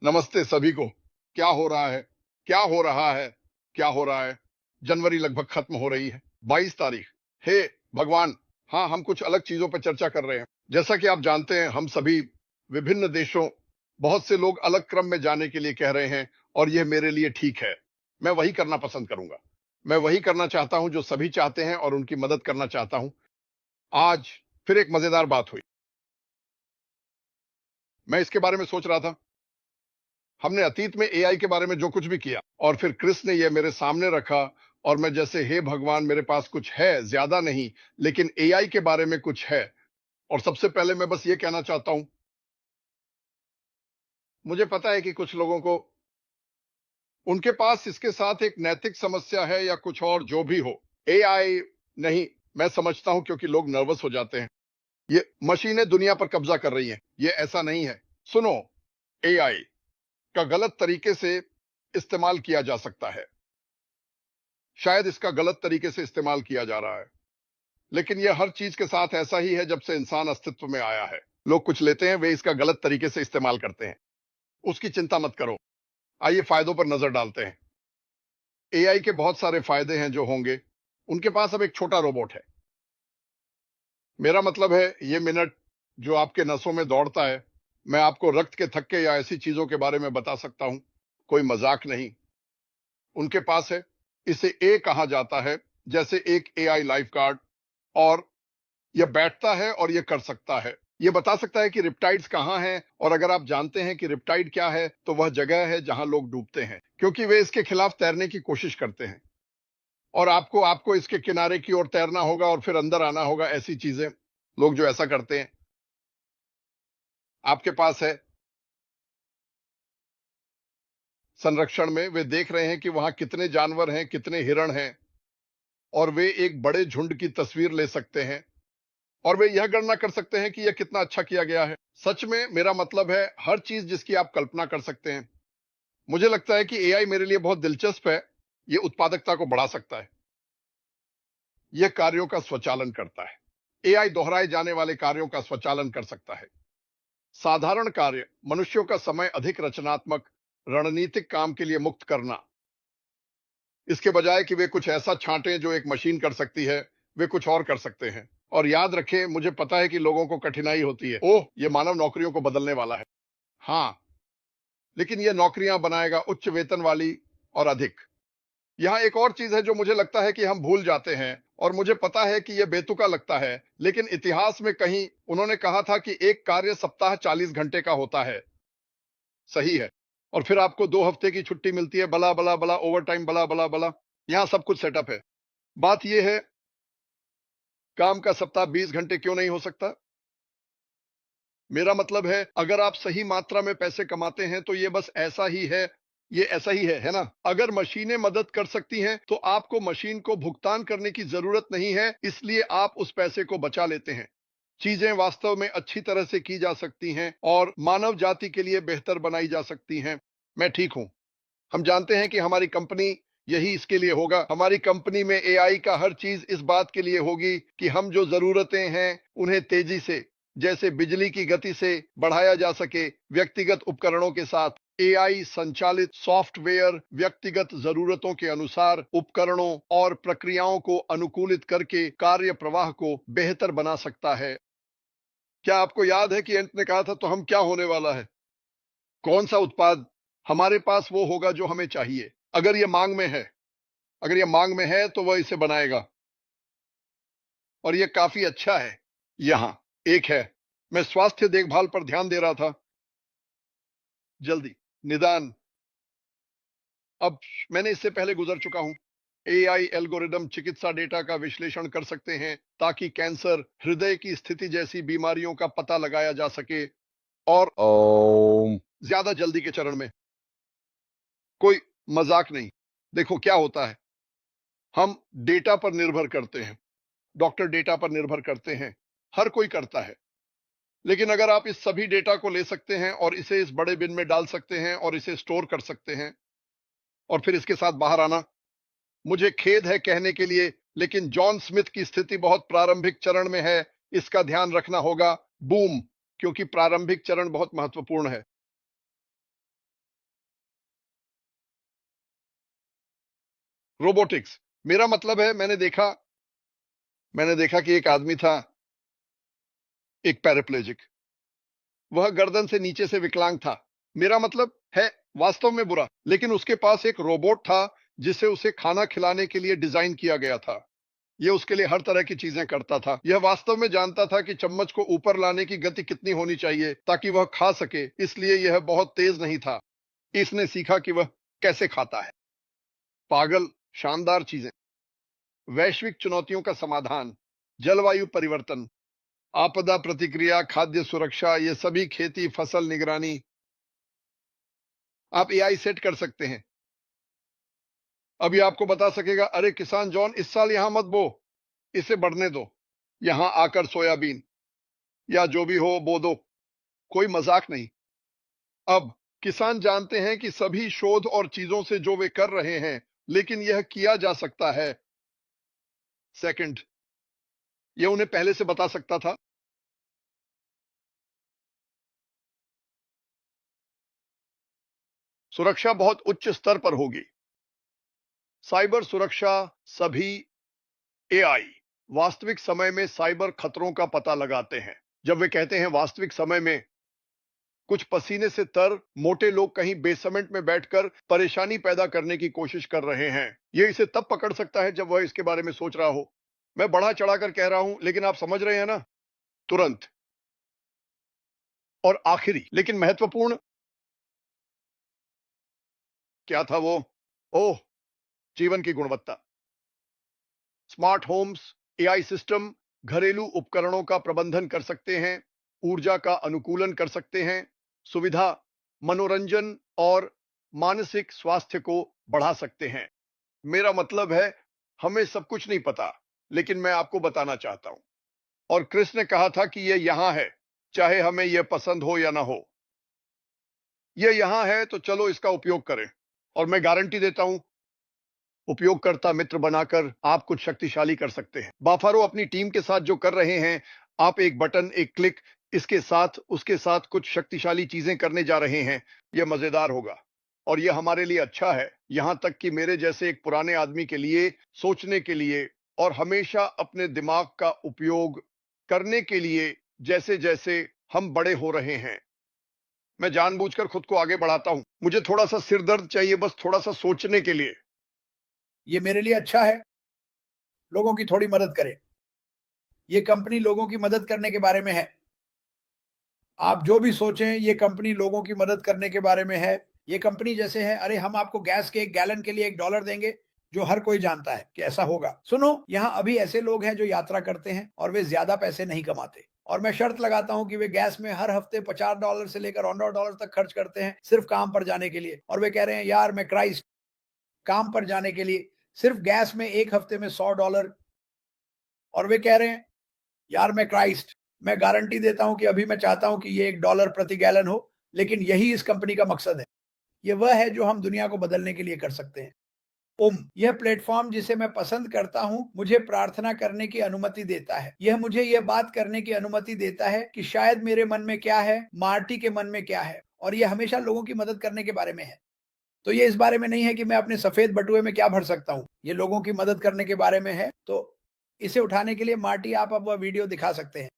नमस्ते सभी को। क्या हो रहा है? क्या हो रहा है? क्या हो रहा है? जनवरी लगभग खत्म हो रही है। 22 तारीख। हे भगवान! हाँ, हम कुछ अलग चीजों पर चर्चा कर रहे हैं। जैसा कि आप जानते हैं, हम सभी विभिन्न देशों, बहुत से लोग अलग क्रम में जाने के लिए कह रहे हैं और यह मेरे लिए ठीक है। मैं वही करना पसंद करूंगा। मैं वही करना चाहता हूं जो सभी चाहते हैं और उनकी मदद करना चाहता हूं। आज फिर एक मजेदार बात हुई। मैं इसके बारे में सोच रहा था। हमने अतीत में एआई के बारे में जो कुछ भी किया और फिर क्रिस ने यह मेरे सामने रखा और मैं जैसे हे भगवान, मेरे पास कुछ है, ज्यादा नहीं, लेकिन एआई के बारे में कुछ है। और सबसे पहले मैं बस ये कहना चाहता हूं, मुझे पता है कि कुछ लोगों को, उनके पास इसके साथ एक नैतिक समस्या है या कुछ और जो भी हो। एआई नहीं, मैं समझता हूं, क्योंकि लोग नर्वस हो जाते हैं। ये मशीनें दुनिया पर कब्जा कर रही हैं, ये ऐसा नहीं है। सुनो, एआई का गलत तरीके से इस्तेमाल किया जा सकता है। शायद इसका गलत तरीके से इस्तेमाल किया जा रहा है, लेकिन यह हर चीज के साथ ऐसा ही है जब से इंसान अस्तित्व में आया है। लोग कुछ लेते हैं, वे इसका गलत तरीके से इस्तेमाल करते हैं। उसकी चिंता मत करो। आइए फायदों पर नजर डालते हैं। एआई के बहुत सारे फायदे हैं जो होंगे। उनके पास अब एक छोटा रोबोट है। मेरा मतलब है, ये मिनट जो आपके नसों में दौड़ता है, मैं आपको रक्त के थक्के या ऐसी चीजों के बारे में बता सकता हूं। कोई मजाक नहीं। उनके पास है। इसे ए कहा जाता है, जैसे एक एआई लाइफ गार्ड। और यह बैठता है और यह कर सकता है। यह बता सकता है कि रिप्टाइड्स कहां हैं, और अगर आप जानते हैं कि रिप्टाइड क्या है, तो वह जगह है जहां लोग डूबते हैं, क्योंकि वे इसके खिलाफ तैरने की कोशिश करते हैं। और आपको आपको इसके किनारे की ओर तैरना होगा और फिर अंदर आना होगा, ऐसी चीजें। लोग जो ऐसा करते हैं। आपके पास है संरक्षण में, वे देख रहे हैं कि वहां कितने जानवर हैं, कितने हिरण हैं, और वे एक बड़े झुंड की तस्वीर ले सकते हैं। और वे यह गणना कर सकते हैं कि यह कितना अच्छा किया गया है। सच में, मेरा मतलब है हर चीज जिसकी आप कल्पना कर सकते हैं। मुझे लगता है कि एआई मेरे लिए बहुत दिलचस्प है। यह उत्पादकता को बढ़ा सकता है। यह कार्यों का स्वचालन करता है। एआई दोहराए जाने वाले कार्यों का स्वचालन कर सकता है। साधारण कार्य, मनुष्यों का समय अधिक रचनात्मक, रणनीतिक काम के लिए मुक्त करना। इसके बजाय कि वे कुछ ऐसा छांटें जो एक मशीन कर सकती है, वे कुछ और कर सकते हैं। और याद रखें, मुझे पता है कि लोगों को कठिनाई होती है। ओह, यह मानव नौकरियों को बदलने वाला है। हाँ, लेकिन यह नौकरियां बनाएगा उच्च वेतन वाली और अधिक। यहाँ एक और चीज है जो मुझे लगता है कि हम भूल जाते हैं, और मुझे पता है कि यह बेतुका लगता है, लेकिन इतिहास में कहीं उन्होंने कहा था कि एक कार्य सप्ताह 40 घंटे का होता है। सही है। और फिर आपको 2 हफ्ते की छुट्टी मिलती है, बला बला बला, ओवर टाइम, बला बला बला। यहाँ सब कुछ सेटअप है। बात यह है, काम का सप्ताह 20 घंटे क्यों नहीं हो सकता? मेरा मतलब है, अगर आप सही मात्रा में पैसे कमाते हैं तो ये बस ऐसा ही है। ये ऐसा ही है ना? अगर मशीनें मदद कर सकती हैं तो आपको मशीन को भुगतान करने की जरूरत नहीं है, इसलिए आप उस पैसे को बचा लेते हैं। चीजें वास्तव में अच्छी तरह से की जा सकती हैं और मानव जाति के लिए बेहतर बनाई जा सकती हैं। मैं ठीक हूं। हम जानते हैं कि हमारी कंपनी यही इसके लिए होगा। हमारी कंपनी में एआई का हर चीज इस बात के लिए होगी कि हम जो जरूरतें हैं उन्हें तेजी से, जैसे बिजली की गति से बढ़ाया जा सके। व्यक्तिगत उपकरणों के साथ एआई संचालित सॉफ्टवेयर व्यक्तिगत जरूरतों के अनुसार उपकरणों और प्रक्रियाओं को अनुकूलित करके कार्य प्रवाह को बेहतर बना सकता है। क्या आपको याद है कि एंट ने कहा था, तो हम क्या होने वाला है? कौन सा उत्पाद हमारे पास वो होगा जो हमें चाहिए? अगर ये मांग में है, अगर ये मांग में है तो वह इसे बनाएगा। और ये काफी अच्छा है। यहां एक है, मैं स्वास्थ्य देखभाल पर ध्यान दे रहा था। जल्दी, निदान। अब मैंने इससे पहले गुजर चुका हूं। एआई एल्गोरिदम चिकित्सा डेटा का विश्लेषण कर सकते हैं ताकि कैंसर, हृदय की स्थिति जैसी बीमारियों का पता लगाया जा सके। और ज्यादा जल्दी के चरण में। कोई मजाक नहीं। देखो क्या होता है, हम डेटा पर निर्भर करते हैं। डॉक्टर डेटा पर निर्भर करते हैं। हर कोई करता है। लेकिन अगर आप इस सभी डेटा को ले सकते हैं और इसे इस बड़े बिन में डाल सकते हैं और इसे स्टोर कर सकते हैं, और फिर इसके साथ बाहर आना। मुझे खेद है कहने के लिए, लेकिन जॉन स्मिथ की स्थिति बहुत प्रारंभिक चरण में है। इसका ध्यान रखना होगा। बूम, क्योंकि प्रारंभिक चरण बहुत महत्वपूर्ण है। रोबोटिक्स। मेरा मतलब है मैंने देखा कि एक आदमी था, एक पैराप्लेजिक। वह गर्दन से नीचे से विकलांग था। मेरा मतलब है वास्तव में बुरा, लेकिन उसके पास एक रोबोट था जिसे उसे खाना खिलाने के लिए डिजाइन किया गया था। यह उसके लिए हर तरह की चीजें करता था। यह वास्तव में जानता था कि चम्मच को ऊपर लाने की गति कितनी होनी चाहिए ताकि वह खा सके, इसलिए यह बहुत तेज नहीं था। इसने सीखा कि वह कैसे खाता है। पागल, शानदार चीजें। वैश्विक चुनौतियों का समाधान, जलवायु परिवर्तन, आपदा प्रतिक्रिया, खाद्य सुरक्षा, ये सभी, खेती, फसल निगरानी। आप एआई सेट कर सकते हैं। अभी आपको बता सकेगा, अरे किसान जॉन, इस साल यहां मत बो, इसे बढ़ने दो, यहां आकर सोयाबीन या जो भी हो बो दो। कोई मजाक नहीं। अब किसान जानते हैं कि सभी शोध और चीजों से जो वे कर रहे हैं, लेकिन यह किया जा सकता है। सेकंड, यह उन्हें पहले से बता सकता था। सुरक्षा बहुत उच्च स्तर पर होगी। साइबर सुरक्षा, सभी एआई वास्तविक समय में साइबर खतरों का पता लगाते हैं। जब वे कहते हैं वास्तविक समय में, कुछ पसीने से तर मोटे लोग कहीं बेसमेंट में बैठकर परेशानी पैदा करने की कोशिश कर रहे हैं। यह इसे तब पकड़ सकता है जब वह इसके बारे में सोच रहा हो। मैं बढ़ा चढ़ाकर कह रहा हूं, लेकिन आप समझ रहे हैं ना? तुरंत। और आखिरी लेकिन महत्वपूर्ण, क्या था वो? ओह, जीवन की गुणवत्ता। स्मार्ट होम्स, एआई सिस्टम घरेलू उपकरणों का प्रबंधन कर सकते हैं, ऊर्जा का अनुकूलन कर सकते हैं, सुविधा, मनोरंजन और मानसिक स्वास्थ्य को बढ़ा सकते हैं। मेरा मतलब है, हमें सब कुछ नहीं पता, लेकिन मैं आपको बताना चाहता हूं। और क्रिस ने कहा था कि यह यहां है, चाहे हमें यह पसंद हो या ना हो। यह यहां है, तो चलो इसका उपयोग करें। और मैं गारंटी देता हूं, उपयोगकर्ता मित्र बनाकर आप कुछ शक्तिशाली कर सकते हैं। बाफारो अपनी टीम के साथ जो कर रहे हैं, आप एक बटन, एक क्लिक, इसके साथ उसके साथ कुछ शक्तिशाली चीजें करने जा रहे हैं। यह मजेदार होगा और यह हमारे लिए अच्छा है, यहां तक कि मेरे जैसे एक पुराने आदमी के लिए सोचने के लिए और हमेशा अपने दिमाग का उपयोग करने के लिए। जैसे जैसे हम बड़े हो रहे हैं, मैं जानबूझकर खुद को आगे बढ़ाता हूं। मुझे थोड़ा सा सिरदर्द चाहिए, बस थोड़ा सा सोचने के लिए। ये मेरे लिए अच्छा है, लोगों की थोड़ी मदद करे। ये कंपनी लोगों की मदद करने के बारे में है। आप जो भी सोचें, ये कंपनी लोगों की मदद करने के बारे में है। ये कंपनी जैसे है, अरे हम आपको गैस के 1 गैलन के लिए $1 देंगे, जो हर कोई जानता है कि ऐसा होगा। सुनो, यहाँ अभी ऐसे लोग हैं जो यात्रा करते हैं और वे ज्यादा पैसे नहीं कमाते, और मैं शर्त लगाता हूं कि वे गैस में हर हफ्ते $50 से लेकर $100 तक खर्च करते हैं, सिर्फ काम पर जाने के लिए। और वे कह रहे हैं, यार मैं क्राइस्ट, काम पर जाने के लिए सिर्फ गैस में एक हफ्ते में $100। और वे कह रहे हैं, यार मैं क्राइस्ट, मैं गारंटी देता हूं कि अभी मैं चाहता हूं कि ये $1 प्रति गैलन हो, लेकिन यही इस कंपनी का मकसद है। ये वह है जो हम दुनिया को बदलने के लिए कर सकते हैं। यह प्लेटफॉर्म जिसे मैं पसंद करता हूं, मुझे प्रार्थना करने की अनुमति देता है। यह मुझे यह बात करने की अनुमति देता है कि शायद मेरे मन में क्या है, मार्टी के मन में क्या है, और यह हमेशा लोगों की मदद करने के बारे में है। तो ये इस बारे में नहीं है कि मैं अपने सफेद बटुए में क्या भर सकता हूं, ये लोगों की मदद करने के बारे में है। तो इसे उठाने के लिए मार्टी, आप अब वह वीडियो दिखा सकते हैं।